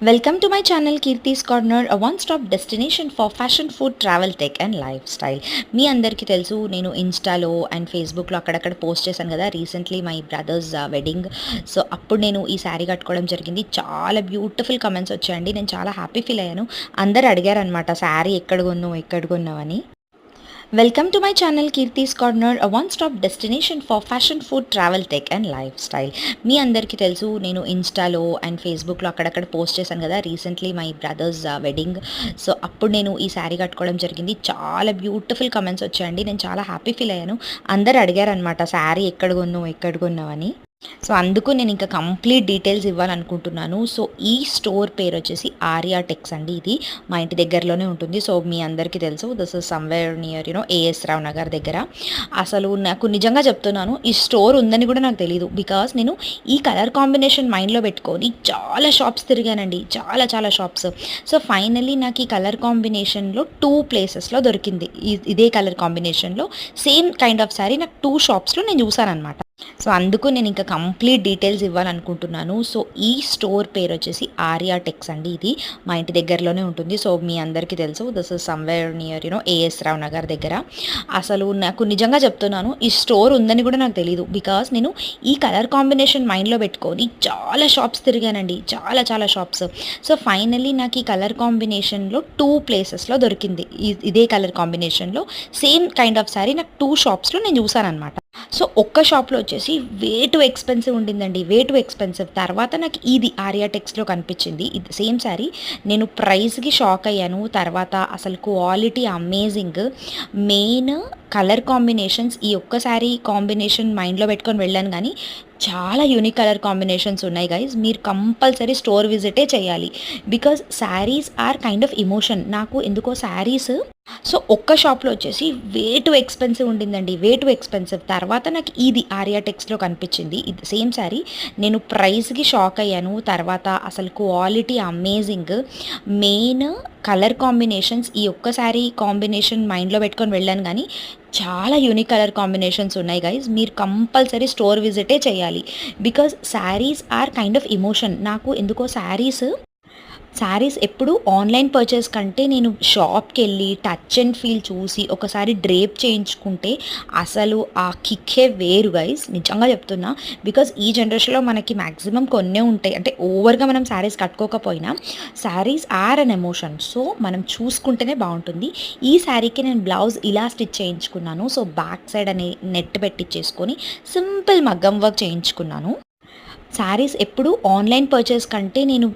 Welcome to my channel Kirti's Corner, a one-stop destination for fashion, food, travel, tech and lifestyle. మీ అందరికీ తెలుసు నేను ఇన్స్టాలో and ఫేస్బుక్లో అక్కడక్కడ పోస్ట్ చేశాను కదా recently my brothers wedding. So అప్పుడు నేను ఈ శారీ కట్టుకోవడం జరిగింది. చాలా బ్యూటిఫుల్ కమెంట్స్ వచ్చాయండి. నేను చాలా హ్యాపీ ఫీల్ అయ్యాను. అందరు అడిగారనమాట శారీ ఎక్కడ కొన్నావు అని. Welcome to my channel Keerthi's Corner, a one stop destination for fashion, food, travel, tech and lifestyle. మీ అందరికీ తెలుసు నేను ఇన్స్టాలో అండ్ ఫేస్బుక్లో అక్కడక్కడ పోస్ట్ చేశాను కదా recently my brothers wedding. So అప్పుడు నేను ఈ శారీ కట్టుకోవడం జరిగింది. చాలా బ్యూటిఫుల్ కమెంట్స్ వచ్చాయండి. నేను చాలా హ్యాపీ ఫీల్ అయ్యాను. అందరు అడిగారనమాట శారీ ఎక్కడ కొన్నావు అని. సో అందుకు నేను ఇంకా కంప్లీట్ డీటెయిల్స్ ఇవ్వాలనుకుంటున్నాను. సో ఈ స్టోర్ పేరు వచ్చేసి ఆర్యా టెక్స్ అండి. ఇది మా ఇంటి దగ్గరలోనే ఉంటుంది. సో మీ అందరికీ తెలుసు this is somewhere near A S Rao Nagar దగ్గర. అసలు నాకు నిజంగా చెప్తున్నాను, ఈ స్టోర్ ఉందని కూడా నాకు తెలియదు. బికాస్ నేను ఈ కలర్ కాంబినేషన్ మైండ్లో పెట్టుకొని చాలా షాప్స్ తిరిగానండి, చాలా షాప్స్. సో ఫైనల్లీ నాకు ఈ కలర్ కాంబినేషన్లో 2 ప్లేసెస్లో దొరికింది. ఇదే కలర్ కాంబినేషన్లో సేమ్ కైండ్ ఆఫ్ శారీ నాకు 2 షాప్స్లో నేను చూసాను అనమాట. సో అందుకు నేను ఇంకా కంప్లీట్ డీటెయిల్స్ ఇవ్వాలనుకుంటున్నాను. సో ఈ స్టోర్ పేరు వచ్చేసి ఆర్యా టెక్స్ అండి. ఇది మా ఇంటి దగ్గరలోనే ఉంటుంది. సో మీ అందరికీ తెలుసు this is somewhere near A S Rao Nagar దగ్గర. అసలు నాకు నిజంగా చెప్తున్నాను, ఈ స్టోర్ ఉందని కూడా నాకు తెలియదు. బికాస్ నేను ఈ కలర్ కాంబినేషన్ మైండ్లో పెట్టుకొని చాలా షాప్స్ తిరిగానండి, చాలా షాప్స్. సో ఫైనల్లీ నాకు ఈ కలర్ కాంబినేషన్లో 2 ప్లేసెస్లో దొరికింది. ఇదే కలర్ కాంబినేషన్లో సేమ్ కైండ్ ఆఫ్ శారీ నాకు 2 షాప్స్లో నేను చూసాను అనమాట. సో ఒక్క షాప్లో వచ్చేసి వే టు ఎక్స్పెన్సివ్ ఉండిందండి, వే టు ఎక్స్పెన్సివ్. తర్వాత నాకు ఇది ఆర్యా టెక్స్లో కనిపించింది. ఇది సేమ్ శారీ. నేను ప్రైస్కి షాక్ అయ్యాను. తర్వాత అసలు quality amazing. Main colour combinations, ఈ ఒక్క శారీ కాంబినేషన్ మైండ్లో పెట్టుకొని వెళ్ళాను. కానీ చాలా యూనిక్ కలర్ కాంబినేషన్స్ ఉన్నాయి గైజ్. మీరు కంపల్సరీ స్టోర్ విజిటే చేయాలి. Because saris are kind of emotion. నాకు ఎందుకో శారీస్ సో ఒక్క షాప్లో వచ్చేసి వే టు ఎక్స్పెన్సివ్ ఉండిందండి, వే టు ఎక్స్పెన్సివ్. తర్వాత నాకు ఇది ఆర్యా టెక్స్లో కనిపించింది. ఇది సేమ్ శారీ. నేను ప్రైస్కి షాక్ అయ్యాను. తర్వాత అసలు quality amazing. Main colour combinations, ఈ ఒక్క శారీ కాంబినేషన్ మైండ్లో పెట్టుకొని వెళ్ళాను. కానీ చాలా యూనిక్ కలర్ కాంబినేషన్స్ ఉన్నాయి గైజ్. మీరు కంపల్సరీ స్టోర్ విజిటే చేయాలి. Because saris are kind of emotion. నాకు ఎందుకో శారీస్ ఎప్పుడు ఆన్లైన్ పర్చేస్ కంటే నేను షాప్కి వెళ్ళి టచ్ అండ్ ఫీల్ చూసి ఒకసారి డ్రేప్ చేయించుకుంటే అసలు ఆ కిక్కే వేరు గైస్, నిజంగా చెప్తున్నా. బికాజ్ ఈ జనరేషన్లో మనకి మ్యాక్సిమం కొన్నే ఉంటాయి. అంటే ఓవర్గా మనం శారీస్ కట్టుకోకపోయినా saris are an emotion. So మనం చూసుకుంటేనే బాగుంటుంది. ఈ శారీకి నేను బ్లౌజ్ ఇలా స్టిచ్ చేయించుకున్నాను. సో బ్యాక్ సైడ్ అనే నెట్ పెట్టించేసుకొని సింపుల్ మగ్గం వర్క్ చేయించుకున్నాను. శారీస్ ఎప్పుడు ఆన్లైన్ పర్చేస్ కంటే నేను